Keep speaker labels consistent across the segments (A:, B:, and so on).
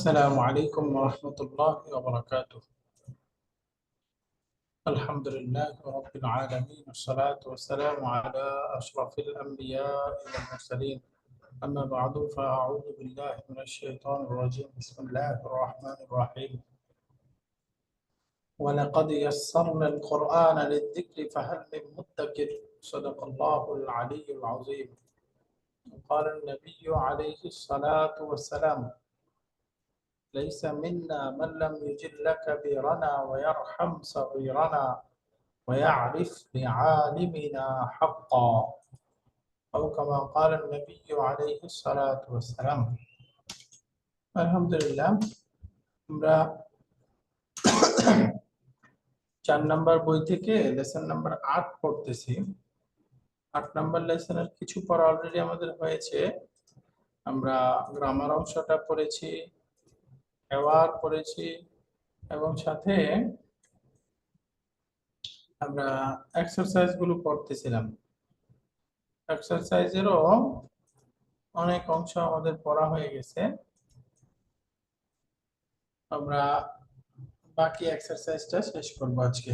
A: السلام عليكم ورحمة الله وبركاته. الحمد لله رب العالمين والصلاة والسلام على أشرف الأنبياء والمرسلين. أما بعد فأعوذ بالله من الشيطان الرجيم. بسم الله الرحمن الرحيم. ولقد يسرنا القرآن للذكر فهل من مدكر. صدق الله العلي العظيم. قال النبي عليه الصلاة والسلام: ليس منا من لم يجل كبيرنا ويرحم صغيرنا ويعرف لعالمنا حقا، أو كما قال النبي عليه الصلاة والسلام. الحمد لله আমরা 4 নম্বর বই থেকে লেসন নাম্বার 8 পড়তেছি। 8 নম্বর লেসনের কিছু পড়া অলরেডি আমাদের হয়েছে। আমরা গ্রামার অংশটা পড়েছি, হেওয়ার পড়েছি এবং সাথে আমরা এক্সারসাইজ গুলো করতেছিলাম। এক্সারসাইজেরও অনেক অংশ আমাদের পড়া হয়ে গেছে। আমরা বাকি এক্সারসাইজটা শেষ করব আজকে।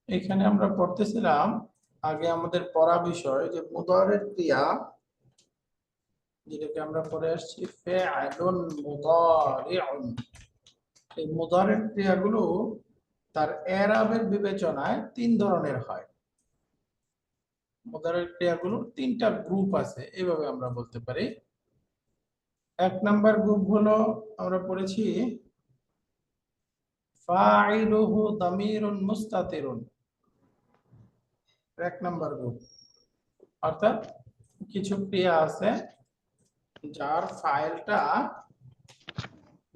A: এখানে আমরা পড়তেছিলাম, আগে আমাদের পড়া বিষয় যে মুদারের ক্রিয়া, যেটাকে আমরা পড়ে আসছি ফা'লুন মুদারিউন। এই মুদারের ক্রিয়াগুলো তার এরাবের বিবেচনায় 3 ধরনের হয়। মুদারের ক্রিয়াগুলো 3টা গ্রুপ আছে, এইভাবে আমরা বলতে পারি। 1 নাম্বার গ্রুপ হলো আমরা পড়েছি ফাইলুহু দামিরুন মুস্তাতিরুন। 1 নাম্বার গ্রুপ, অর্থাৎ কিছু ক্রিয়া আছে যার ফাইলটা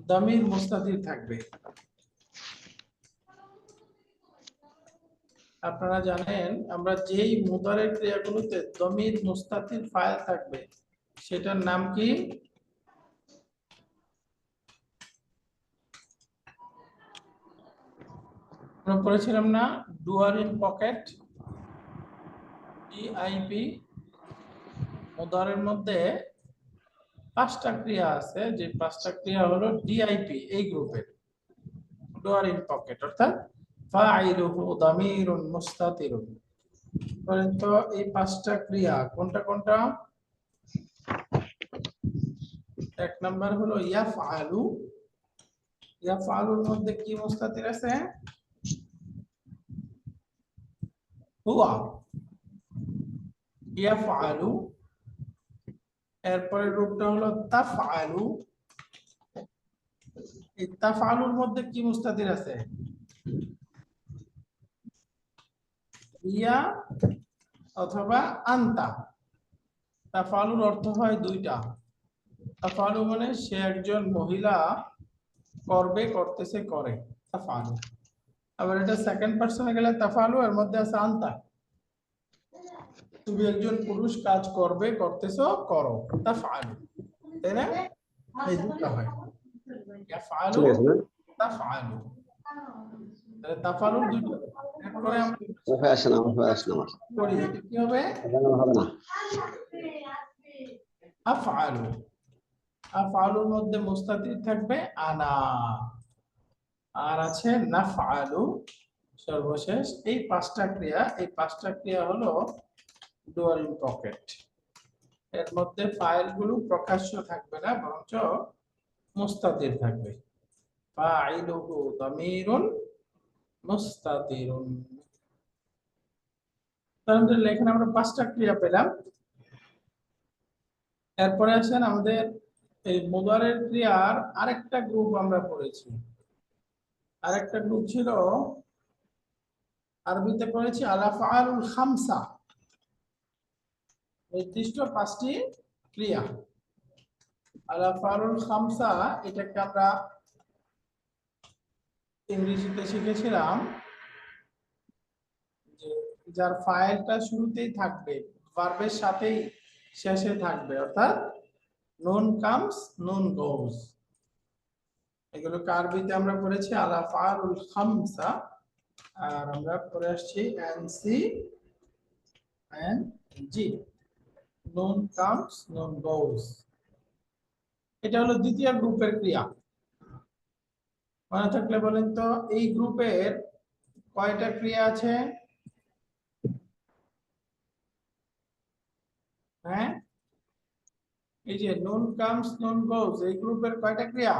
A: দামির মুস্তাতির থাকবে। আপনারা জানেন আমরা যেই মুদারের ক্রিয়াগুলোতে দামির মুস্তাতির ফাইল থাকবে সেটার নাম কি? আমরা পড়েছিলাম না, ডুয়ার ইন পকেট, ডিআইপি। মুদারের মধ্যে 5টা ক্রিয়া আছে, যে 5টা ক্রিয়া হলো ডিআইপি এই গ্রুপের, ডুয়ার ইন পকেট, অর্থাৎ ফাইলুহু দামিরুন মুস্তাতিরুন। পর্যন্ত এই 5টা ক্রিয়া কোনটা কোনটা? 1 নাম্বার হলো ইয়াফআলু। ইয়াফআলুর মধ্যে কি মুস্তাতির আছে? হুয়া। ইয়াফআলু। এরপরে রূপটা হলো তাফআলু। এই তাফআলুর মধ্যে কি মুস্তাতির আছে? ইয়া অথবা আনতা। তাফআলুর অর্থ হয় 2টা। তাফআলু মানে সে একজন মহিলা করবে, করতেছে, করে, তাফআলু। আবার এটা সেকেন্ড পারসনে গেলে তাফআলু, এর মধ্যে আছে আনতা। তুমি একজন পুরুষ কাজ করবে, করতেছো, করো, তাফআলু। তাই না? এই দুটো হয়, ইয়াফআলু, তাফআলু। তাহলে তাফআলুর দুটো। এরপরে আমরা
B: আসে না
A: করি, এটা কি হবে?
B: হবে না।
A: আফআলু। আফআলুর মধ্যে মুস্তাতির থাকবে আনা, আর আছে নাফআলু সর্বশেষ। এই 5টা ক্রিয়া, এই 5টা ক্রিয়া হলো ডুয়ার ইন পকেট। এর মধ্যে ফাইলগুলো প্রকাশ্য থাকবে না, বরঞ্চ মুস্তাতির থাকবে। ফাইলুহু দামিরুন মুস্তাতিরুন। তাহলে এখানে আমরা 5টা ক্রিয়া পেলাম। এরপরে আসেন আমাদের এই মুদারের ক্রিয়ার আরেকটা গ্রুপ আমরা পড়েছি। আরেকটা গ্রুপ ছিল, আরবিতে পড়েছি আল-আফআলুল খামসা, নির্দিষ্ট 5টি ক্রিয়া। আল-আফআলুল খামসা, এটাকে আমরা ইংরেজিতে শিখেছিলাম যে যার ফাইলটা শুরুতেই থাকবে, ভার্বের সাথেই শেষে থাকবে, অর্থাৎ নুন কামস নুন গোস। এগুলোকে আরবিতে আমরা পড়েছি আল-আফআলুল খামসা, আর আমরা পড়ে আসছি এনসি এন্ড জি, নুন কামস নুন গোস। এটা হলো দ্বিতীয় গ্রুপের ক্রিয়া। মনে থাকলে বলেন তো, এই গ্রুপের কয়টা ক্রিয়া আছে? হ্যাঁ, এই যে নুন কামস নুন গোস, এই গ্রুপের কয়টা ক্রিয়া?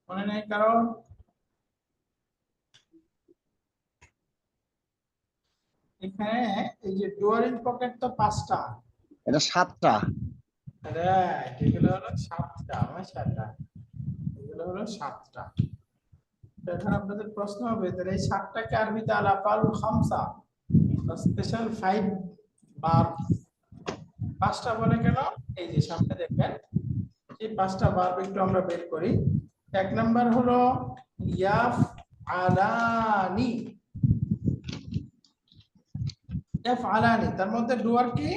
A: মনে নেই কারণ? এখানে এই যে ডুয়ারিং পকেট তো 5টা,
B: এটা 7টা।
A: রাইট, এগুলো হলো 7টা, মাশাআল্লাহ, এগুলো হলো 7টা। এখন আপনাদের প্রশ্ন হবে, তাহলে এই 7টাকে আরবিতে আল আফআলুল খামসা স্পেশাল 5 বার 5টা বলে কেন? এই যে সামনে দেখবেন, এই 5টা বার একটু আমরা বের করি। এক নাম্বার হলো ইয়াফ আলানি, ইয়াফ আলানি, তার মধ্যে ডুয়ার কি?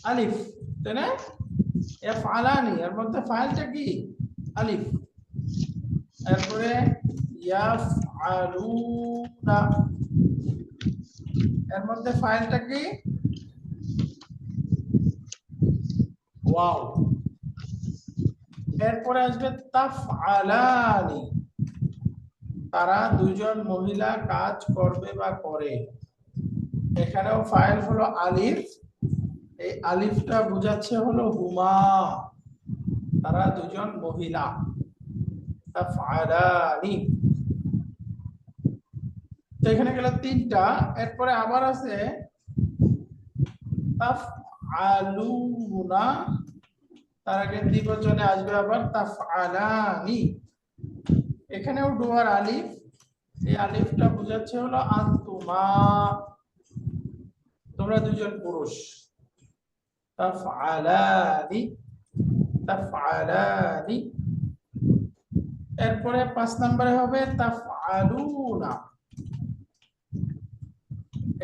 A: আলিফ, তাই না? ইয়াফ আলানি এর মধ্যে ফাইলটা কি? আলিফ। এরপরে ইয়াফ আলুনা, এর মধ্যে ফাইলটা কি? ওয়াও। এরপরে আসবে তাফআলানি, তারা দুজন মহিলা কাজ করবে বা করে। এখানেও ফাইল হলো আলিফ, এই আলিফটা বোঝাচ্ছে হলো হুমা, তারা দুজন মহিলা। তাফআলানি, তো এখানে গেল 3টা। এরপরে আবার আছে তাফআলুনা, তার আগে দ্বিবচনে আসবে আবার তাফআলানি। এখানেও ডুয়ার আলিফ, এই আলিফটা বোঝাচ্ছে হলো আনতুমা, তোমরা দুজন পুরুষ। তাফআলানি, তাফআলানি। এরপরে 5 নম্বরে হবে তাফআলুনা,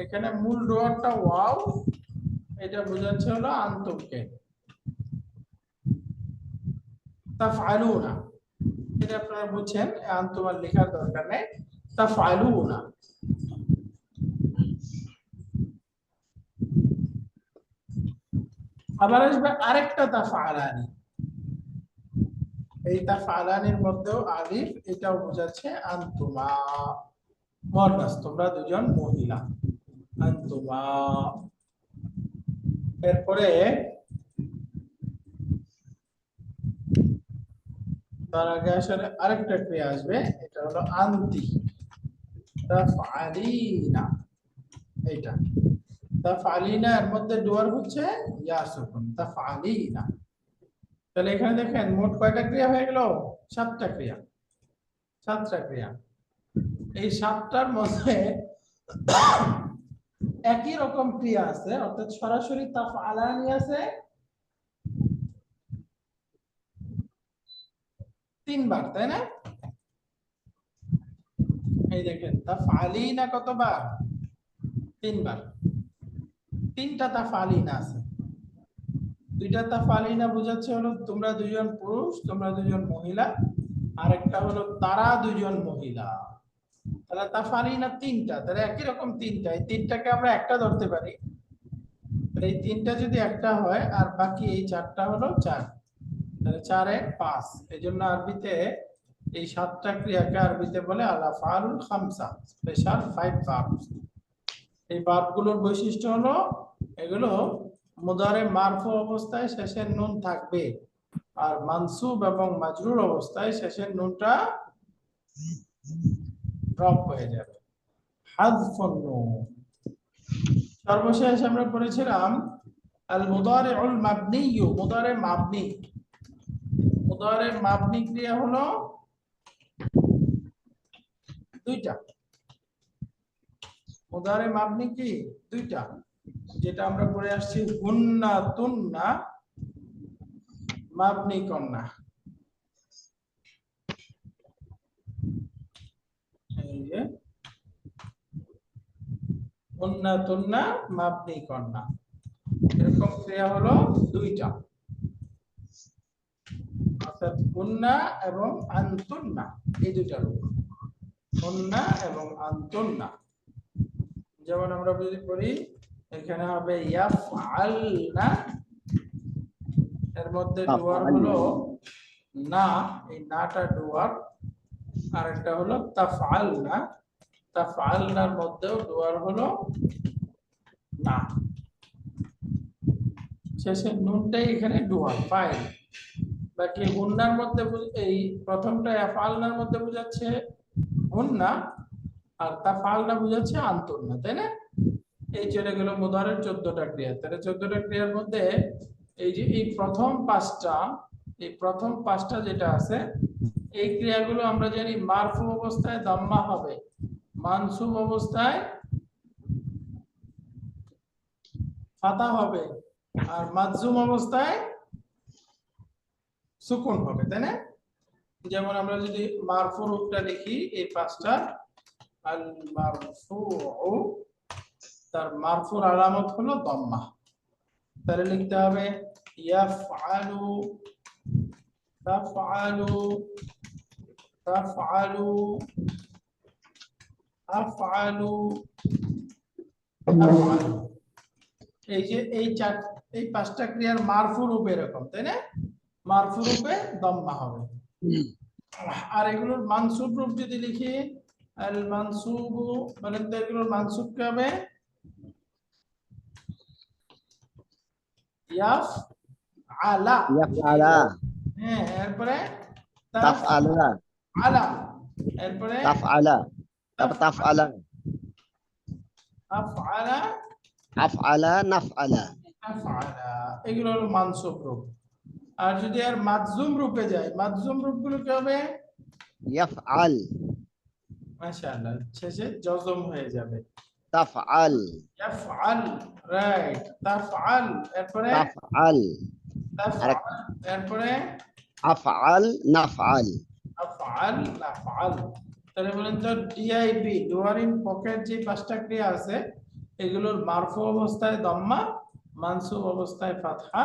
A: এখানে মূল ডুয়ারটা ওয়াও, এটা বোঝাচ্ছে হলো আনতুমকে। তাফআলুনা, এটা আপনারা বুঝছেন, আনতুমার লেখার দরকার নেই। তাফআলুনা। আবার আসবে আরেকটা তাফআলানি, এই তাফআলানির মধ্যেও আলিফ, এটাও বোঝাচ্ছে আনতুমা, মুয়ান্নাস, তোমরা দুজন মহিলা, আনতুমা। এরপরে তার আগে আসলে আরেকটা ক্রিয়া আসবে, এটা হলো আনতি, তাফআলিনা, এইটা তাফআলিনা, এর মধ্যে ডুয়ার হচ্ছে ইয়া সুকুন, তাফআলিনা। তাহলে এখানে দেখেন মোট কয়টা ক্রিয়া হয়ে গেল? 7টা ক্রিয়া, 7টা ক্রিয়া। এই 7টার মধ্যে একই রকম ক্রিয়া আছে, অর্থাৎ সরাসরি তাফআলানি আছে 3বার, তাই না? এই দেখেন তাফআলিনা কতবার? 3বার। 3টা তাফআলিনা আছে। 2টা তাফআলিনা বোঝাচ্ছে হলো তোমরা দুজন পুরুষ, তোমরা দুজন মহিলা, আরেকটা হলো তারা দুজন মহিলা। তাহলে তাফআলিনা 3টা, তাহলে একই রকম 3টা, এই 3টাকে আমরা একটা ধরতে পারি। এই 3টা যদি একটা হয় আর বাকি এই 4টা হলো 4, তাহলে 4 1 5। এজন্য আরবিতে এই 7টা ক্রিয়াকে আরবিতে বলে আল আফআলুল খামসা, স্পেশাল 5 ভার্বস। এই ভার্বগুলোর বৈশিষ্ট্য হলো এগুলো মুদারে মারফু অবস্থায় শেষের নুন থাকবে, আর মানসুব এবং মাজরুর অবস্থায় শেষের নুনটা ড্রপ হয়ে যাবে, হাযফুন নুন। সর্বশেষ আমরা পড়েছিলাম আল মুদারিউল মাবনি, মুদারে মাবনি। মুদারে মাবনি ক্রিয়া হলো 2টা। মুদারে মাবনি কি? 2টা, যেটা আমরা পড়ে আসছি হুন্না তুন্না মাবনি কন্যা। এই যে হুন্না তুন্না মাবনি কন্যা, এরকম ক্রিয়া হলো 2টা, অর্থাৎ হুন্না এবং আনতুন্না, এই 2টা রূপ। হুন্না এবং আনতুন্না। যেমন আমরা যদি পড়ি এখানে হবে ইয়াফআলনা, এর মধ্যে ডুয়ার হলো না, এই নাটা ডুয়ার। আর একটা হলো তাফআলনা, তাফআলনার মধ্যেও ডুয়ার হলো না, শেষে নুনটাই এখানে ডুয়ার ফাইল। বাকি হুন্নার মধ্যে এই প্রথমটা ইয়াফআলনার মধ্যে বোঝাচ্ছে হুন্না, আর তাফআলনা বোঝাচ্ছে আনতুন্না, তাই না? এই চলে গেল মুদারের 14টা ক্রিয়া। তাহলে 14টা ক্রিয়ার মধ্যে এই যে এই প্রথম পাঁচটা যেটা আছে, এই ক্রিয়াগুলো আমরা জানি মারফু অবস্থায় দাম্মা হবে, মানসুব অবস্থায় ফাতা হবে, আর মাজজুম অবস্থায় সুকুন হবে, তাই না? যেমন আমরা যদি মারফু রূপটা লিখি এই পাঁচটা, আল মারফুউ, তার মারফুর আলামত হলো দাম্মা। তাহলে লিখতে হবে ইয়াফআলু, তাফআলু, তাফআলু, আফআলু, আফআলু। এই যে এই পাঁচটা ক্রিয়ার মারফু রূপে এরকম, তাই না? মারফু রূপে দাম্মা হবে। আর এগুলোর মানসুব রূপ যদি লিখি, আল মানসুবু, বলেন তো এগুলোর মানসুব কি হবে? ইয়াফআলা,
B: ইয়াফআলা,
A: হ্যাঁ, এরপরে
B: তাফআলা,
A: তাফআলা, এরপরে
B: তাফআলা, তারপর তাফআলা,
A: আফআলা,
B: আফআলা, নাফআলা।
A: আফআলা, এগুলো হলো মানসুব রূপ। আর যদি আর মাজজুম রূপে যায়, মাজজুম রূপগুলো কি হবে?
B: ইয়াফআল,
A: মাশাআল্লাহ, শেষে জজম হয়ে যাবে।
B: তাফআল,
A: ইয়াফআল, রাইট, তাফআল, এরপরে
B: তাফআল,
A: তাফআল, এরপরে
B: আফআল, নাফআল।
A: আফআল, নাফআল। তাহলে বলেন তো ডিআইপি, ডুয়ার ইন পকেট, যে পাঁচটা ক্রিয়া আছে এগুলোর মারফু অবস্থায় দাম্মা, মানসুব অবস্থায় ফাতহা,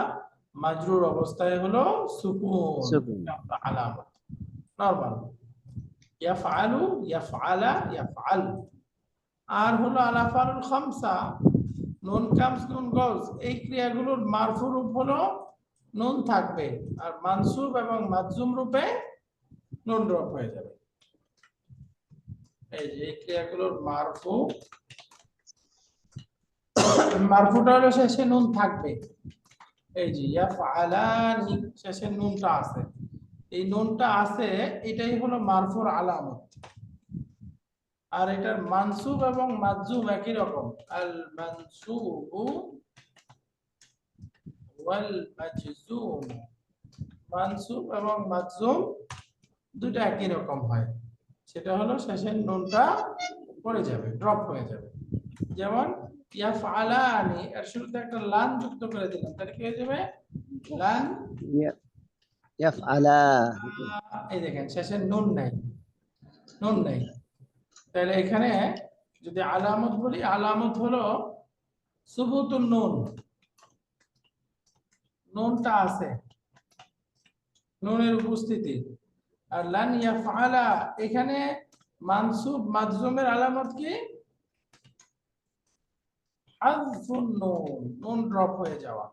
A: মাজরুর অবস্থায় হলো সুকুন,
B: সুকুন।
A: আলামত নরমাল। ইয়াফআলু, ইয়াফআলা, ইয়াফআল। আর হলো আলাফালুল খামসা, নুন কামস নুন গোজ, এই ক্রিয়াগুলোর মারফু রূপ হলো নুন থাকবে, আর মানসুব এবং মাজজুম রূপে নুন ড্রপ হয়ে যাবে। এই যে এই ক্রিয়াগুলোর মারফুটা হলো শেষে নুন থাকবে। এই যে ইয়াফআলানি, শেষে নুনটা আছে, এই নুনটা আছে, এটাই হলো মারফুর আলামত। আর এটার মানসুব এবং মাজজুম একই রকম, আল মানসুবু ওয়াল মাজজুম, মানসুব এবং মাজজুম দুটো একই রকম হয়। সেটা হলো শেষের নুনটা পড়ে যাবে, ড্রপ হয়ে যাবে। যেমন ইয়াফআলানি, এর শুরুতে একটা লান যুক্ত করে দিলাম, তাহলে কি হয়ে যাবে? লান
B: ইয়াফআলা,
A: এই দেখেন শেষে নুন নাই, নুন নাই। তাহলে এখানে যদি আলামত বলি, আলামত হলো সুবুতুন নুন, নুনটা আছে, নুনের উপস্থিতি। আর লান ইয়াফআলা, এখানে মানসুব মাজজুমের আলামত কি? হাযফুন নুন, নুন ড্রপ হয়ে যাওয়া,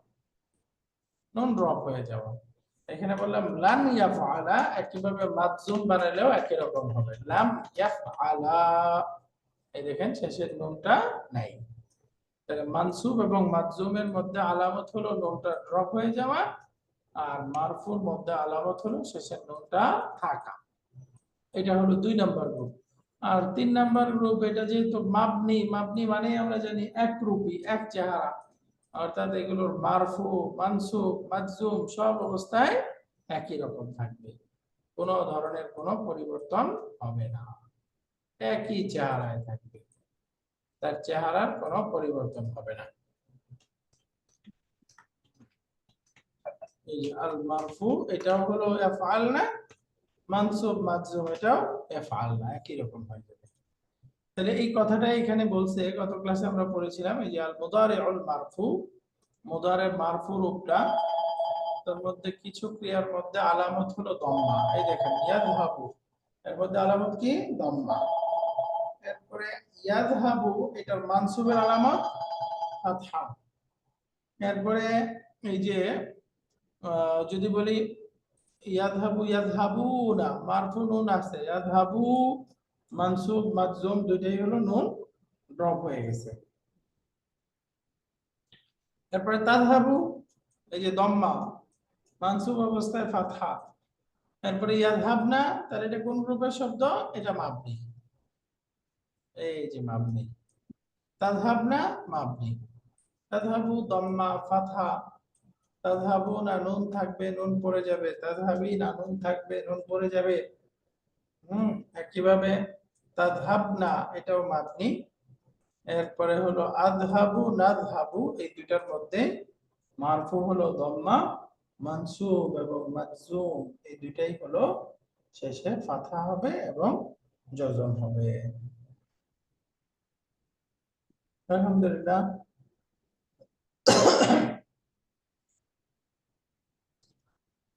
A: নুন ড্রপ হয়ে যাওয়া। এখানে বললাম লান ইয়াফআলা, একইভাবে মাজজুম বানালেও একই রকম হবে, লাম ইয়াফআলা। এই দেখেন শেষের নুনটা নাই। তাহলে মানসুব এবং মাজজুমের মধ্যে আলামত হলো নুনটা ড্রপ হয়ে যাওয়া, আর মারফুর মধ্যে আলামত হলো শেষের নুনটা থাকা। এটা হলো 2 নাম্বার গ্রুপ। আর 3 নাম্বার গ্রুপ, এটা যেহেতু মাবনি, মাবনি মানে আমরা জানি একরূপী, এক চেহারা, অর্থাৎ এগুলোর মারফু, মানসুব, মাজজুম সব অবস্থায় একই রকম থাকবে, কোনো ধরনের কোনো পরিবর্তন হবে না, একই চেহারায় থাকবে, তার চেহারার কোনো পরিবর্তন হবে না। এই যে আল মারফু, এটাও হলো ইয়াফআলনা, মানসুব মাজজুম এটাও ইয়াফআলনা, একই রকম হয়ে যাবে। তাহলে এই কথাটাই এখানে বলছে, গত ক্লাসে আমরা পড়েছিলাম, এই যে আল মুদারিউল মারফু, মুদারির মারফু রূপটা, তার মধ্যে কিছু ক্রিয়ার মধ্যে আলামত হলো দাম্মা। এই দেখেন ইয়াযহাবু, এর মধ্যে আলামত কি? দাম্মা। তারপরে ইয়াযহাবু এটার মানসুবের আলামত ফাতহা। এরপরে এই যে যদি বলি ইয়াযহাবু ইয়াযহাবুনা মারফু নুন আছে, ইয়াযহাবু মানসুব মাজজুম দুইটাই হলো নুন ড্রপ হয়ে গেছে। এরপরে তাযহাবু এই যে দম্মা মানসুব অবস্থায় ফাতহা। এরপরে ইয়াযহাবনা তাহলে এটা কোন গ্রুপের শব্দ? এটা মাবনি, এই যে মাবনি। তাযহাবনা মাবনি, তাযহাবু দম্মা ফাতহা, তাযহাবুনা নুন থাকবে নুন পড়ে যাবে, তাযহাবিনা নুন থাকবে নুন পড়ে যাবে। একইভাবে তাযহাবনা এটাও মাবনি। এরপরে হলো আযহাবু নাযহাবু এই দুইটার মধ্যে মারফু হলো দম্মা, মানসুব এবং মাজজুম এই দুইটাই হলো শেষে ফাতহা হবে এবং জজম হবে। আলহামদুলিল্লাহ।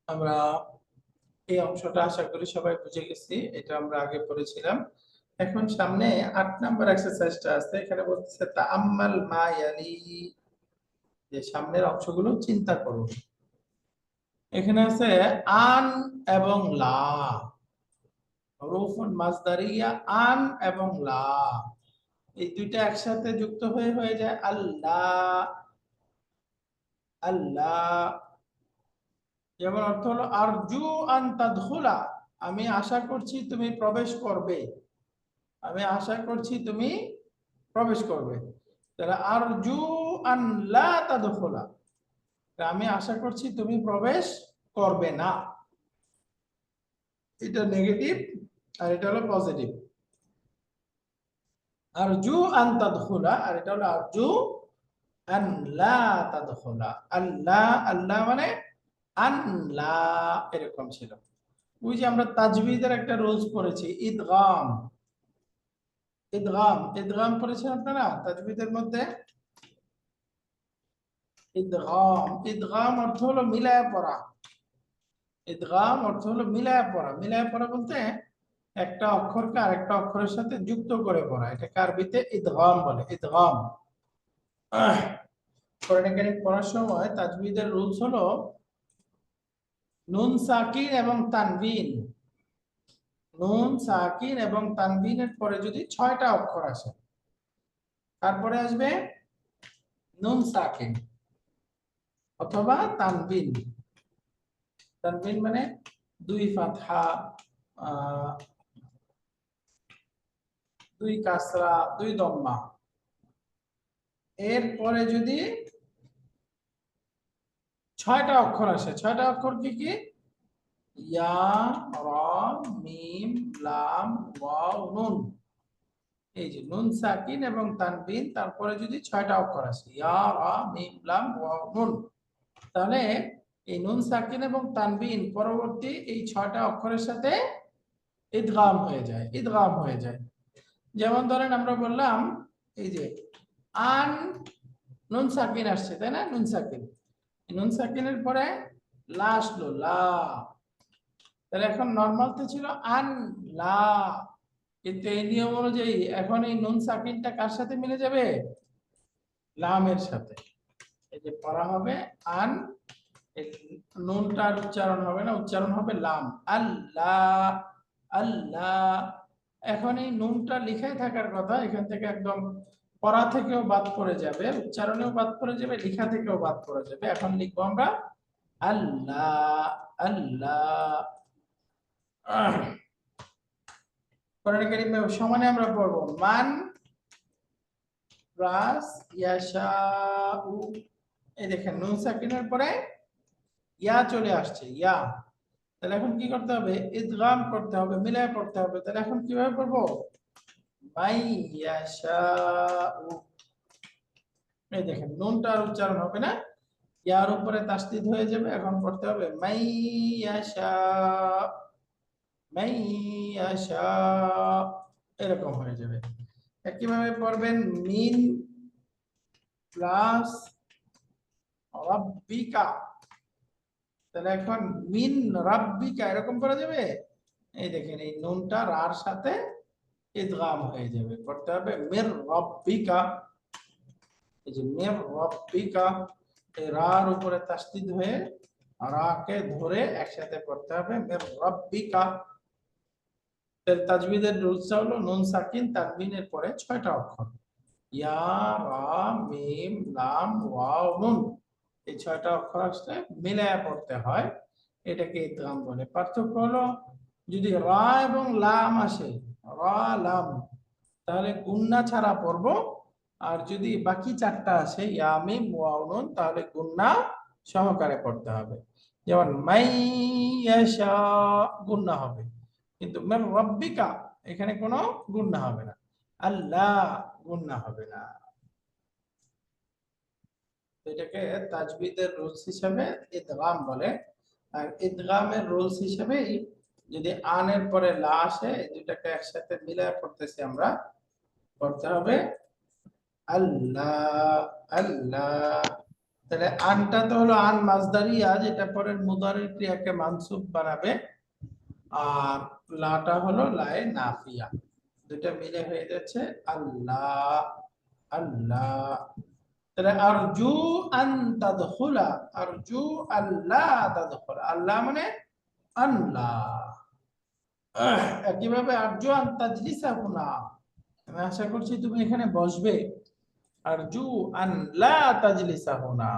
A: আমরা এই অংশটা আশা করি সবাই বুঝে গেছি, এটা আমরা আগে পড়েছিলাম। এখন সামনে ৮ নাম্বার এক্সারসাইজটা আছে, এখানে বলতেছে তাআম্মাল মা ইয়ালি, যে সামনের অংশগুলো চিন্তা করুন। এখানে আছে আন এবং লা, হুরুফুন মাসদারিয়া আন এবং লা, এই দুইটা একসাথে যুক্ত হয়ে যায় আল্লাহ। আল্লাহ যেমন অর্থ হলো আরজু আন তাদখুলা, আমি আশা করছি তুমি প্রবেশ করবে, আমি আশা করছি তুমি প্রবেশ করবে। তাহলে আরজু আন লা তাদখুলা, আমি আশা করছি তুমি প্রবেশ করবে না, এটা নেগেটিভ আর এটা হলো পজিটিভ। আরজু আন তাদখুলা আর এটা হলো আরজু আন লা তাদখুলা। আল্লাহ আল্লাহ মানে আল্লাহ এরকম ছিল। ওই যে আমরা তাজবিদের একটা রুলস পড়েছি ইদগাম, ইদগাম ইদগাম পড়েছেন আপনারা তাজবিদের মধ্যে। ইদগাম ইদগাম অর্থ হলো মিলায় পড়া, ইদগাম অর্থ হলো মিলায় পড়া। মিলায় পড়া বলতে একটা অক্ষরকে আরেকটা অক্ষরের সাথে যুক্ত করে পড়া, এটাকে আরবিতে ইদগাম বলে। ইদগাম কোরআন কারীম পড়ার সময় তাজবিদের রুলস হলো নুন সাকিন এবং তানবিন, নুন সাকিন এবং তানবিনের পরে যদি ৬টা অক্ষর আসে, তারপরে আসবে নুন সাকিন অথবা তানবিন। তানবিন মানে ২ ফাতহা, ২ কাসরা, ২ দম্মা। এরপরে যদি ৬টা অক্ষর আসে, ৬টা অক্ষর কি কি? ইয়া, রা, মিম, লাম, ওয়াও, নুন। এই যে নুন সাকিন এবং তানবিন, তারপরে যদি ৬টা অক্ষর আসে ইয়া, রা, মিম, লাম, ওয়াও, নুন, তাহলে এই নুন সাকিন এবং তানবিন পরবর্তী এই ৬টা অক্ষরের সাথে ইদগাম হয়ে যায়, ইদগাম হয়ে যায়। যেমন ধরেন আমরা বললাম এই যে আন, নুন সাকিন আসছে তাই না, নুন সাকিন, নুন সাকিনের পরে লা আসলো লা, তাহলে এখন নরমালতে ছিল আন লা, কিন্তু এই নিয়ম অনুযায়ী এখন এই নুন সাকিনটা কার সাথে মিলে যাবে? লামের সাথে। এই যে পড়া হবে আন, নুনটার উচ্চারণ হবে না, উচ্চারণ হবে লাম, আল্লাহ আল্লাহ। এখন এই নুনটা লিখাই থাকার কথা, এখান থেকে একদম পড়া থেকেও বাদ পড়ে যাবে, উচ্চারণেও বাদ পড়ে যাবে, লেখা থেকেও বাদ পড়ে যাবে। এখন লিখবো আমরা আল্লাহ আল্লাহ। কোরআন কারীমে সমানে আমরা পড়বো মান প্লাস ইয়াশাউ, এই দেখেন নুন সাকিনের পরে ইয়া চলে আসছে, ইয়া। তাহলে এখন কি করতে হবে? ইদগাম করতে হবে, মিলায় পড়তে হবে। তাহলে এখন কিভাবে পড়বো? মাই ইয়াশাউ, এই দেখেন নুনটার উচ্চারণ হবে না, ইয়ার উপরে তাসদীদ হয়ে যাবে। এখন পড়তে হবে মাই ইয়াশা, মাই ইয়াশা, এরকম হয়ে যাবে। একইভাবে পড়বেন মিন প্লাস রাব্বিকা, তাহলে এখন মিন রাব্বিকা এরকম করা যাবে। এই দেখেন এই নুনটা রার সাথে ইদগাম হয়ে যাবে, করতে হবে মির রাব্বিকা। এই যে মির রাব্বিকা, এই রার উপরে তাসদীদ হয়ে রাকে ধরে একসাথে করতে হবে মির রাব্বিকা। এর তাজবিদের রুলস হলো নুন সাকিন তানবিনের পরে 6টা অক্ষর, ইয়া, রা, মিম, লাম, ওয়াও, নুন। এই 6টা অক্ষর আসলে মিলায়া পড়তে হয়, এটাকে ইদগাম বলে। পার্থক্য হলো যদি রা এবং লাম আসে, রা লাম, তাহলে গুন্না ছাড়া পড়বো। আর যদি বাকি 4টা আসে ইয়া, মিম, ওয়াও, নুন, তাহলে গুন্না সহকারে পড়তে হবে। যেমন মাইয়াশা, গুন্না হবে, কিন্তু মির রাব্বিকা এখানে কোনো গুন্না হবে না, আল্লাহ গুন্না হবে না। এটাকে তাজবিদের রুলস হিসেবে ইদগাম বলে। আর ইদগামের রুলস হিসেবে যদি আনের পরে লা আসে, এই দুটাকে একসাথে মিলায় পড়তেছি আমরা, করতে হবে আল্লাহ, আল্লাহ। তাহলে আনটা তো হলো আন মাসদারিয়া, যেটা পরের মুদারির ক্রিয়াকে মানসুব বানাবে। আর লাটা হলো লায়ে নাফিয়া, দুটা মিলে হয়ে যাচ্ছে আল্লাহ, আল্লাহ। তাহলে আরজু আন তাদখুলা, আরজু আল্লাহ তাদখুলা, আল্লাহ মানে আল্লাহ। একইভাবে আরজু আন তাজলিসা হুনা, আমি আশা করছি তুমি এখানে বসবে। আরজু আন লা তাজলিসা হুনা,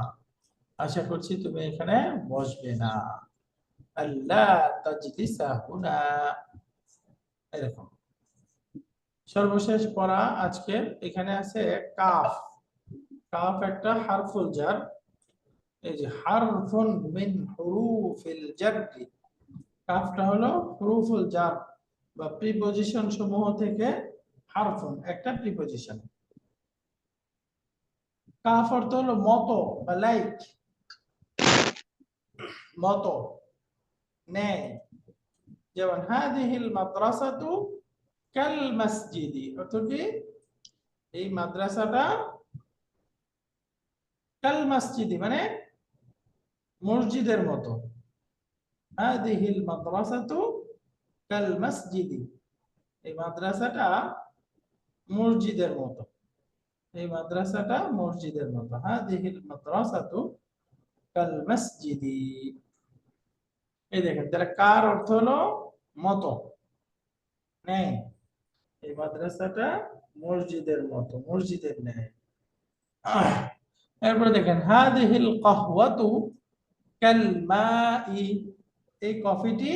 A: আশা করছি তুমি এখানে বসবে না। আল্লাহ তাজলিসা হুনা, এরকম। সর্বশেষ পড়া আজকে এখানে আছে কাফ। কাফ একটা হারফুল জার। এই যে হারফুন মিন হুরুফিল জাররি, কাফটা হলো হুরুফুল জার বা প্রিপজিশন সমূহ থেকে হারফুন একটা প্রিপজিশন। কাফ অর্থ হলো মতো বা লাইক, মতো, ন্যায়। যেমন হাদিহিল মাদ্রাসাতু কাল মসজিদি, অর্থ কি এই মাদ্রাসাটা কাল মসজিদি মানে মসজিদের মতো। হাদিহিল মাদ্রাসাতু কাল মসজিদি, এই মাদ্রাসাটা মসজিদের মতো, এই মাদ্রাসাটা মসজিদের মতো। হাদিহিল মাদ্রাসাতু কাল মসজিদি, এই দেখেন তাহলে কার অর্থ হলো মতো, ন্যায়। এই মাদ্রাসাটা মসজিদের মতো, মসজিদের ন্যায়। এরপরে দেখেন হাদিহিল কাহওয়াতু কাল মাই, এই কফিটি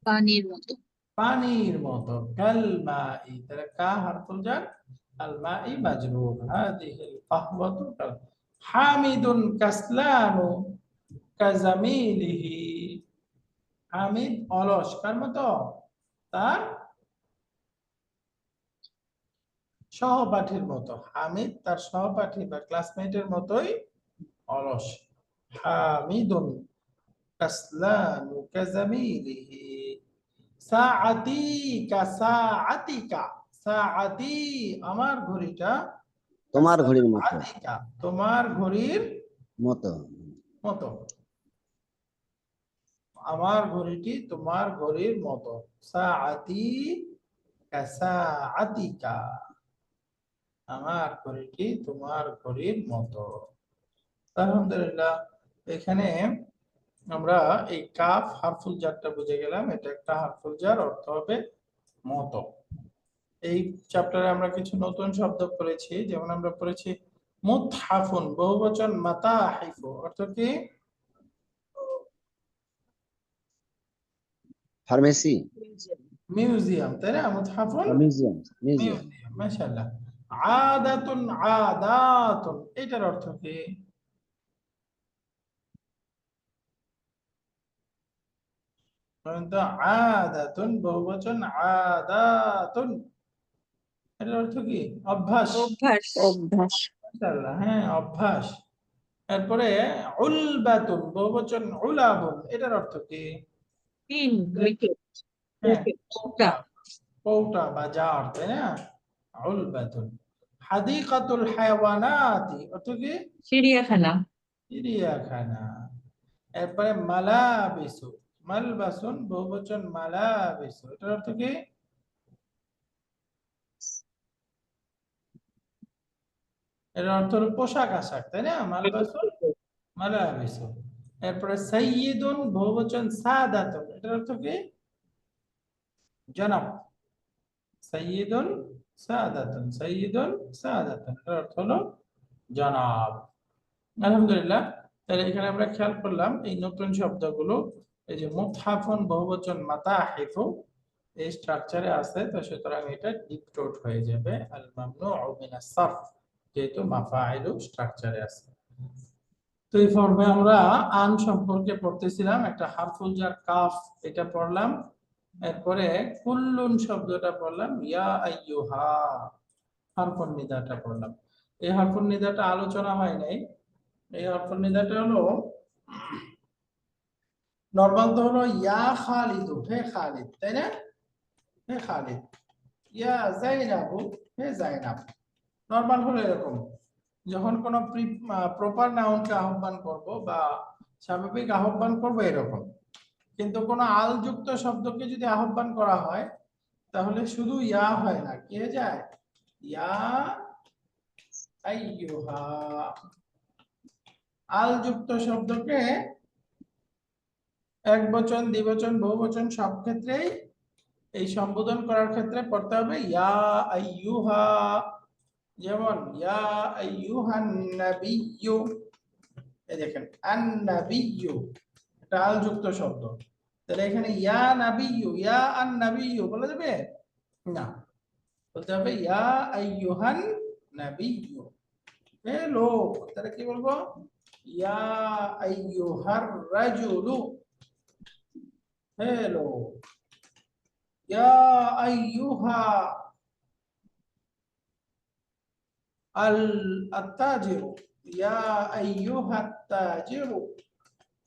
C: পানির মতো।
A: পানির মতো। কাল মাই, তাহলে কা হারফুল জার, আল মাই মাজরুর। হাদিহিল কাহওয়াতু কাল, হামিদুন কাসলানু কাজামিলিহি, হামিদ অলস কার মতো, তার সহপাঠীর মতো। হামিদ তার সহপাঠী বা ক্লাসমেটের মতোই অলস। হামিদুন কাসলানু কাজামিলিহি। সাআতি কাসাআতিকা, সাআতি আমার ঘড়িটা,
B: তোমার ঘড়ির মতো,
A: কাসাআতিকা তোমার ঘড়ির
B: মতো।
A: মতো, আমার ঘড়িটি তোমার ঘড়ির মতো। সাআতি কাসাআতিকা, আমার ঘড়িটি তোমার ঘড়ির মতো। আলহামদুলিল্লাহ, এখানে আমরা এই কাফ হারফুল জারটা বুঝে গেলাম, এটা একটা হারফুল জার, অর্থ হবে মতো। এই চ্যাপ্টারে আমরা কিছু নতুন শব্দ পড়েছি, যেমন আমরা পড়েছি মুতহাফুন, বহুবচন মাতাহিফু, অর্থ কি
B: ফার্মেসি,
A: মিউজিয়াম, তাই না? মুতহাফুন
B: মিউজিয়াম, মিউজিয়াম।
A: মিউজিয়াম, মাশাআল্লাহ। আদাতুন আদাতুন, এটার অর্থ কি? বলেন তো, আদাতুন বহুবচন, আদাতুন এটার অর্থ কি? অভ্যাস।
C: অভ্যাস। অভ্যাস।
A: মাশাআল্লাহ, হ্যাঁ অভ্যাস। এরপরে উলবাতুন বহুবচন, উলাবুন এটার অর্থ কি?
C: তিন উইকেট।
A: হ্যাঁ,
C: কৌটা।
A: কৌটা বা জার, তাই না? উলবাতুন। হাদিকাতুল হায়াওয়ানাতি অর্থ কি?
C: চিড়িয়াখানা।
A: চিড়িয়াখানা। এরপরে মালাবিসু, মালবাসুন বহুবচন মালাবিসু, এটার অর্থ কি? এর অর্থ হলো পোশাক আশাক, তাই না? মালবাসুন মালাবিসু। এরপরে সাইয়্যিদুন বহুবচন সাদাতুন, এটার অর্থ কি? জনাব। সাইয়্যিদুন সাদাতুন, সাইয়্যিদুন সাদাতুন, এটার অর্থ হলো জনাব। আলহামদুলিল্লাহ। তাহলে এখানে আমরা খেয়াল করলাম এই নতুন শব্দগুলো, এই যে মুতহাফুন বহুবচন মাতাহিফু এই স্ট্রাকচারে আছে, তো সুতরাং এটা ডিক্টোট হয়ে যাবে আল মামনুউ মিনাস সারফ, যেহেতু মাফাইলু স্ট্রাকচারে আছে। তো এই ফর্মে আমরা আন সম্পর্কে পড়তেছিলাম, একটা হারফুল জার কাফ এটা পড়লাম, এরপরে কুল্লুন শব্দটা পড়লাম, ইয়া আইয়ুহা হারফুন নিদাটা পড়লাম। এই হারফুন নিদাটা আলোচনা হয় নাই। এই হারফুন নিদাটা হলো নরমাল তো হলো ইয়া খালিদু, হে খালিদ, তাই না? হে খালিদ। ইয়া জাইনাবু, হে জাইনাব। নরমাল হলো এরকম, যখন কোনো প্রপার নাউনকে আহ্বান করব বা স্বাভাবিক আহ্বান করব এরকম। কিন্তু কোনো আলযুক্ত শব্দকে যদি আহ্বান করা হয় তাহলে শুধু ইয়া হয় না, কি হয়ে যায়? ইয়া আইয়ুহা। আলযুক্ত শব্দকে একবচন, দ্বিবচন, বহুবচন সব ক্ষেত্রেই এই সম্বোধন করার ক্ষেত্রে পড়তে হবে ইয়া আইয়ুহা। যেমন ইয়া আইয়ুহান নাবিয়্যু, এই দেখেন আন নাবিয়্যু এটা আলযুক্ত শব্দ, তাহলে এখানে ইয়া নাবিয়্যু, ইয়া আন নাবিয়্যু বলা যাবে না, বলতে হবে ইয়া আইয়ুহান নাবিয়্যু। হে লোক, তাহলে কি বলবো? ইয়া আইয়ুহার রাজুলু, হে লোক। ইয়া আইয়ুহা আল আত্তাজিরু, ইয়া আইয়ুহাত তাজিরু,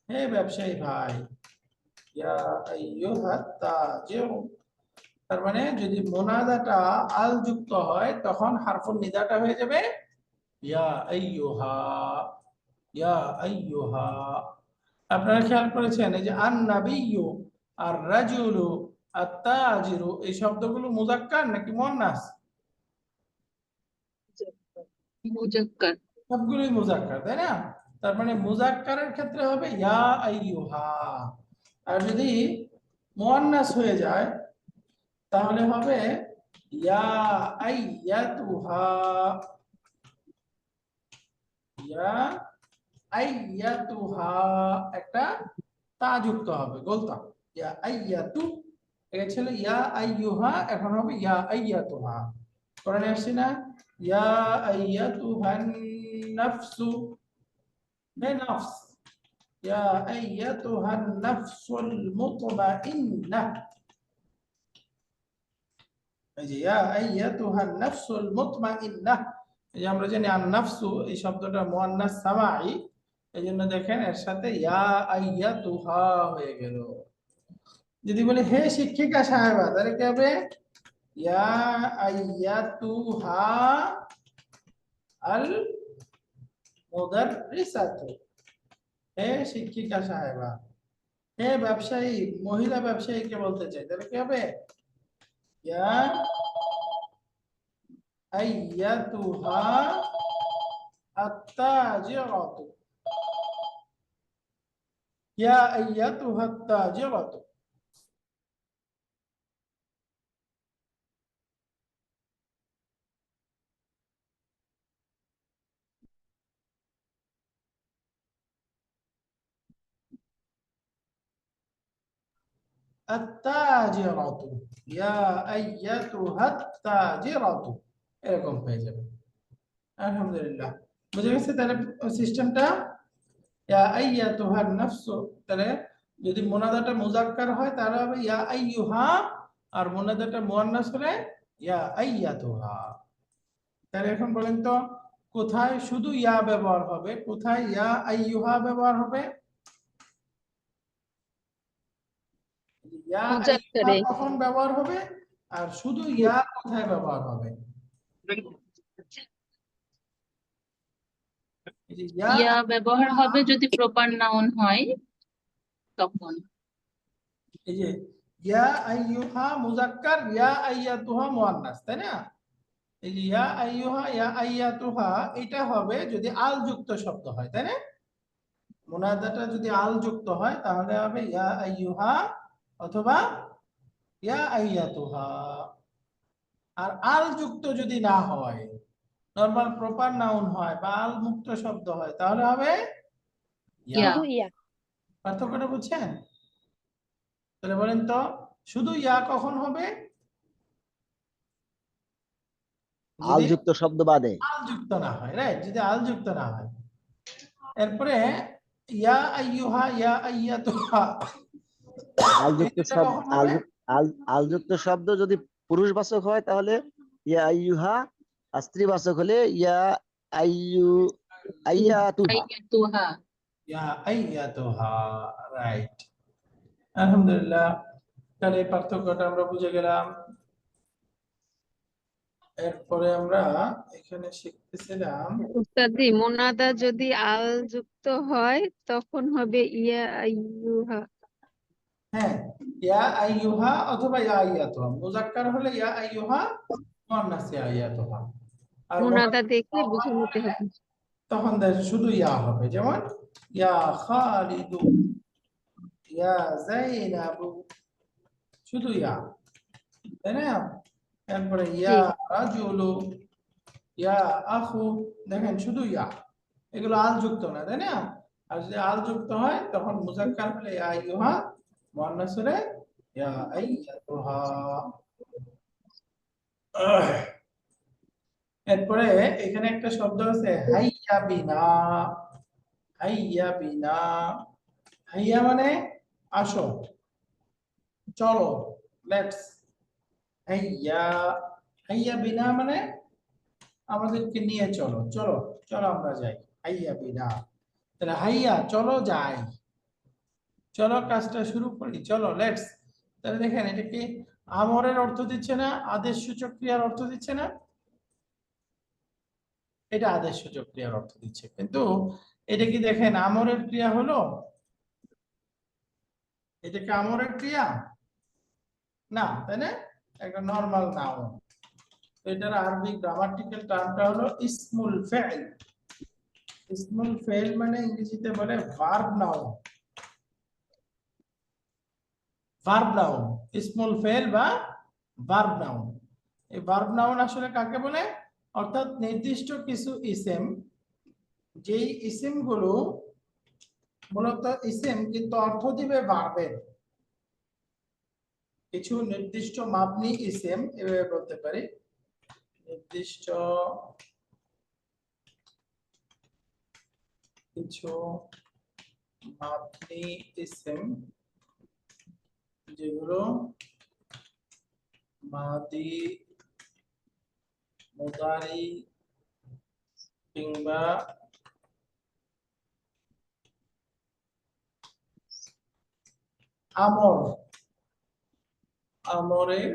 A: হে ব্যবসায়ী ভাই। ইয়া আইয়ুহাত তাজিরু। তার মানে যদি মুনাদাটা আল যুক্ত হয় তখন হারফুন নিদাটা হয়ে যাবে ইয়া আইয়ুহা, ইয়া আইয়ুহা। আপনারা খেয়াল করেছেন এই যে আন নাবিয়্যু আর রাজুলু আত-তাজিরু এই শব্দগুলো মুযাক্কার নাকি মুয়ান্নাস?
C: মুজাক্কার।
A: সবগুলোই মুযাক্কার, তাই না? তার মানে মুযাক্কারের ক্ষেত্রে হবে ইয়া আইয়ুহা, আর যদি মুয়ান্নাস হয়ে যায় তাহলে হবে ইয়া আইয়াতুহা, ইয়া আইয়াতুহা, একটা তা যুক্ত হবে গোলতা, ইয়া আইয়াতু। এটা ছিল ইয়া আইয়ুহা, এখন হবে ইয়া আইয়াতুহা। কোরআনে আসছে না ইয়া আইয়াতুহান নাফসু, হে নফস। ইয়া আইয়াতুহান নাফসুল মুতমাইন্নাহ, এই যে ইয়া আইয়াতুহান নাফসুল মুতমাইন্নাহ, এই যে আমরা জানি আন নাফসু এই শব্দটা মুয়ান্নাস সামাই, এইজন্য দেখেন এর সাথে ইয়া আইয়াতুহা হয়ে গেল। যদি বলি হে শিক্ষিকা সাহেবা, তাহলে কি হবে? ইয়া আইয়াতুহা আল মুদাররিসাতু, হে শিক্ষিকা সাহেবা। হে ব্যবসায়ী, মহিলা ব্যবসায়ীকে বলতে চাই, তাহলে কি হবে? ইয়া আইয়াতুহা আত-তাজিরাতু, ইয়া আইয়াতুহা আত-তাজিরাতু। আত-তাজিরাতু, ইয়া আইয়াতুহা আত-তাজিরাতু, এরকম হয়ে যাবে। আলহামদুলিল্লাহ, বুঝে গেছে তাহলে সিস্টেমটা। ইয়া আইয়াতুহান নাফসু, তাহলে যদি মুনাদাটা মুযাক্কার হয় তাহলে হবে ইয়া আইয়ুহা, আর মুনাদাটা মুয়ান্নাস হলে ইয়া আইয়াতুহা। তাহলে এখন বলেন তো কোথায় শুধু ইয়া ব্যবহার হবে, কোথায় ইয়া আইয়ুহা ব্যবহার হবে? ইয়া আইয়ুহা
C: মুজাক্কারে।
A: কখন ব্যবহার হবে আর শুধু ইয়া কোথায় ব্যবহার হবে? এই যে ইয়া
C: ইয়া ব্যবহার হবে যদি প্রপার নাউন হয় তখন।
A: এই যে ইয়া আইয়ুহা মুজাক্কার, ইয়া আইয়াতুহা মুয়ান্নাস, তাই না? এই যে ইয়া আইয়ুহা ইয়া আইয়াতুহা, এটা হবে যদি আল যুক্ত শব্দ হয়, তাই না? মুনাদাটা যদি আল যুক্ত হয় তাহলে হবে ইয়া আইয়ুহা অথবা ইয়া আইয়াতুহা। আর আল যুক্ত যদি না হয়, নরমাল প্রপার নাউন হয় বা আল মুক্ত শব্দ হয়, তাহলে হবে ইয়া।
C: ইয়া।
D: শুধু ইয়া।
A: পার্থক্যটা বুঝছেন? তাহলে বলেন তো, শুধু ইয়া কখন হবে?
B: আল
A: যদি
B: যুক্ত শব্দ বাদে।
A: আল যুক্ত না হয়, রাইট, যদি আল যুক্ত না হয়। এরপরে ইয়া আইয়ুহা ইয়া আইয়াতুহা,
B: আল
A: এই
B: যুক্ত
A: দুইটা
B: শব্দ
A: কখন হবে?
B: আল যুক্ত শব্দ যদি পুরুষবাচক হয় তাহলে ইয়া আইয়ুহা, আর স্ত্রীবাচক হলে ইয়া আইয়ু আইয়াতুহা।
C: আইয়াতুহা।
A: ইয়া আইয়াতুহা, রাইট। আলহামদুলিল্লাহ, তাহলে এই পার্থক্যটা আমরা বুঝে গেলাম। এরপরে আমরা এখানে শিখতেছিলাম,
C: উস্তাদি মোনাদা যদি আল যুক্ত হয় তখন হবে ইয়া আইয়ুহা।
A: হ্যাঁ, ইয়া আইয়ুহা অথবা ইয়া আইয়াতুহা। মুজাক্কার হলে ইয়া আইয়ুহা, মুয়ান্নাস ইয়া আইয়াতুহা। আর
C: মোনাদা
A: মুনাদা
C: দেখলে বুঝে নিতে হবে।
A: তখন শুধু ইয়া হবে, যেমন ইয়া খালিদু, ইয়া যায়নাবু, শুধু ইয়া, তাই না? এরপরে
C: জি।
A: ইয়া রাজুলু, ইয়া আখু, দেখেন শুধু ইয়া, এগুলো আল যুক্ত না, তাই না? আর যদি আল যুক্ত হয় তখন মুজাক্কার হলে ইয়া আইয়ুহা, মুয়ান্নাস হলে ইয়া আইয়াতুহা। এরপরে এখানে একটা শব্দ আছে হাইয়া বিনা। হাইয়া বিনা, হাইয়া মানে আসো, চলো, লেটস। হাইয়া, হাইয়া বিনা মানে আমাদেরকে নিয়ে চলো, চলো, চলো আমরা যাই। হাইয়া বিনা, তাহলে হাইয়া চলো যাই, চলো কাজটা শুরু করি, চলো লেটস। তাহলে দেখেন এটা কি আমরের অর্থ দিচ্ছে না, আদেশ সূচক ক্রিয়ার অর্থ দিচ্ছে না? এটা আদেশ সূচক ক্রিয়ার অর্থ দিচ্ছে, কিন্তু এটা কি দেখেন আমরের ক্রিয়া হলো? এটা কি আমরের ক্রিয়া? না, তাই না? একটা নরমাল নাউন। এটার আরবি গ্রামাটিক্যাল টার্মটা হলো ইসমুল ফাইল। ইসমুল ফাইল মানে ইংরেজিতে বলে ভার্ব নাউন। ভার্ব নাউন, ইসমুল ফাইল বা ভার্ব নাউন। এই ভার্ব নাউন আসলে কাকে বলে? অর্থাৎ নির্দিষ্ট কিছু ইসেম, যেই ইসেম গুলো মূলত ইসেম কিন্তু অর্থ দিবে ভার্বের। কিছু নির্দিষ্ট মাবনি ইসেম, এভাবে বলতে পারি, নির্দিষ্ট কিছু মাবনি ইসেম যেগুলো মাদি, মুদারি কিংবা আমর, আমরের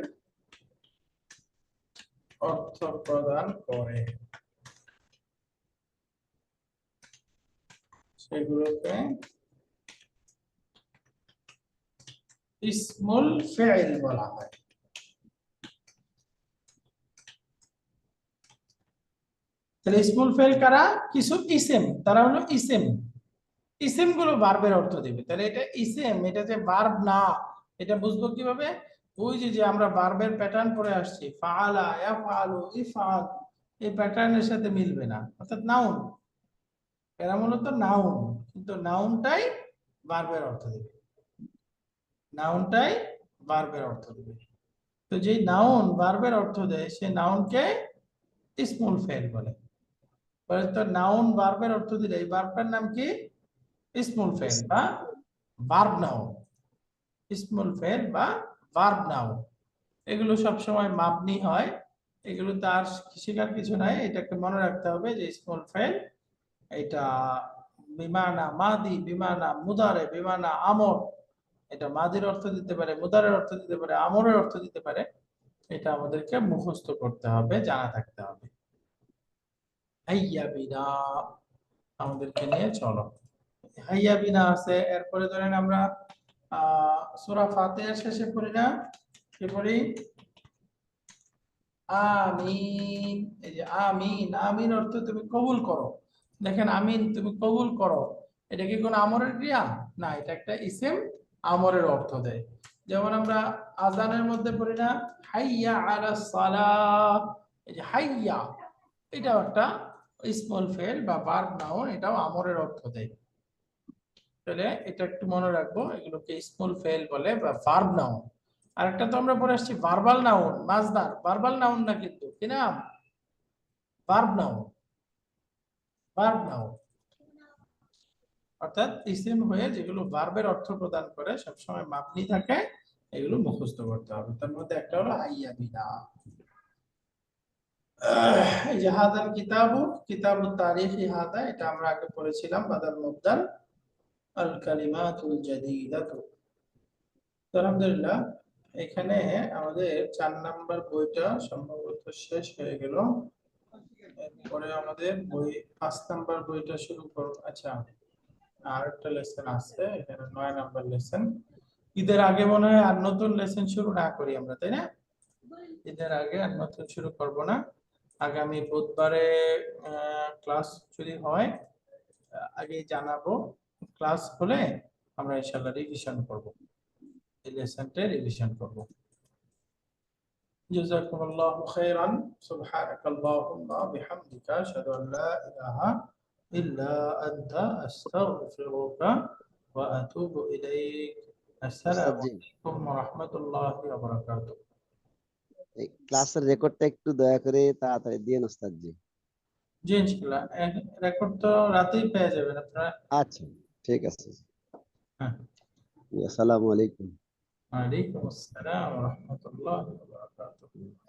A: অর্থ প্রদান করে, সেগুলোকে ইসমুল ফাইল বলা হয়। তাহলে ইসমুল ফাইল কারা? কিছু ইসেম, তারা হলো ইসেম। ইসেম গুলো ভার্বের অর্থ দিবে। তাহলে এটা ইসেম, এটা যে ভার্ব না, এটা বুঝবো কিভাবে? ওই যে আমরা ভার্বের প্যাটার্ন পড়ে আসছি, ফাআলা, ইয়াফআলু, ইফআল, এই প্যাটার্নের সাথে মিলবে না, অর্থাৎ নাউন। এরা মূলত নাউন, কিন্তু নাউনটাই ভার্বের অর্থ দিবে, নাউনটাই ভার্বের অর্থ দিবে। তো যেই নাউন ভার্বের অর্থ দেয় সে নাউনকে ইসমুল ফাইল বলে। তো নাউন ভার্বের অর্থ দিলে এই ভার্বটার নাম কি? ইসমুল ফাইল বা ভার্ব নাউন। ইসমুল ফাইল বা ভার্ব নাউন, এগুলো সবসময় মাবনি হয়। এগুলো তার শেখার কিছু নাই, এটাকে মনে রাখতে হবে যে ইসমুল ফাইল এটা বিমানা মাদি, বিমানা মুদারে, বিমানা আমর। এটা মাদির অর্থ দিতে পারে, মুদারের অর্থ দিতে পারে, আমরের অর্থ দিতে পারে। এটা আমাদেরকে মুখস্থ করতে হবে, জানা থাকতে হবে। হাইয়া বিনা, আমাদেরকে নিয়ে চলো, হাইয়া বিনা আছে। এরপরে ধরেন আমরা সূরা ফাতিহার শেষে পড়ি না, কি পড়ি? আমিন। এই যে আমিন, আমিন অর্থ তুমি কবুল করো। দেখেন আমিন তুমি কবুল করো, এটা কি কোনো আমরের ক্রিয়া? না, এটা একটা ইসিম আমরের অর্থ দেয়। যেমন আমরা আজানের মধ্যে পড়ি না, হাইয়া আলাস সালাহ। এই যে হাইয়া, এটাও একটা ইসমুল ফেল বা ভার্ব নাউন, এটাও আমরের অর্থ দেয়। তাহলে এটা একটু মনে রাখবো, এগুলোকে ইসমুল ফেল বলে বা ভার্ব নাউন। আরেকটা তো আমরা পড়ে আসছি ভার্বাল নাউন, মাজদার। ভার্বাল নাউন না, কিন্তু কি নাম? Verb noun. ভার্ব নাউন অর্থাৎ ইসিম হয়ে যেগুলো ভার্বের অর্থ প্রদান করে, সবসময় মাবনি থাকে, এগুলো মুখস্থ করতে হবে। তার মধ্যে একটা হলো হাইয়া বিনা। এই যে হাদাল কিতাবু, কিতাবুত তারিখি হাদা, এটা আমরা আগে পড়েছিলাম। বাদাল মুবদাল, আল কালিমাতুল জাদীদাতু। তো আলহামদুলিল্লাহ, এখানে আমাদের 4 নাম্বার বইটা সম্ভবত শেষ হয়ে গেল। এরপরে আমাদের বই 5 নাম্বার বইটা শুরু করব। আচ্ছা, আর একটা লেসন আছে এখানে, 9 নাম্বার লেসন। ঈদের আগে মনে হয় আর নতুন লেসন শুরু না করি আমরা, তাই না? ঈদের আগে আর নতুন শুরু করব না। আগামী বুধবারে ক্লাস যদি হয় আগে জানাবো। ক্লাস হলে আমরা ইনশাআল্লাহ রিভিশন করব, এই লেসনটা রিভিশন করব। جزاكم الله خيرا. سبحانك اللهم وبحمدك أشهد أن لا إله إلا أنت أستغفرك وأتوب إليك. السلام
B: ওস্তাদ জি,
A: عليكم ورحمة الله وبركاته.
B: এই ক্লাসের রেকর্ডটা একটু দয়া করে তাড়াতাড়ি দিয়েন ওস্তাদ জি।
A: জি ইনশাআল্লাহ, রেকর্ড তো রাতেই পেয়ে যাবেন আপনারা।
B: আচ্ছা, ঠিক আছে।
A: হ্যাঁ।
B: আসসালামু আলাইকুম।
A: ওয়ালাইকুম আসসালাম ওয়া রাহমাতুল্লাহি ওয়া বারাকাতুহু।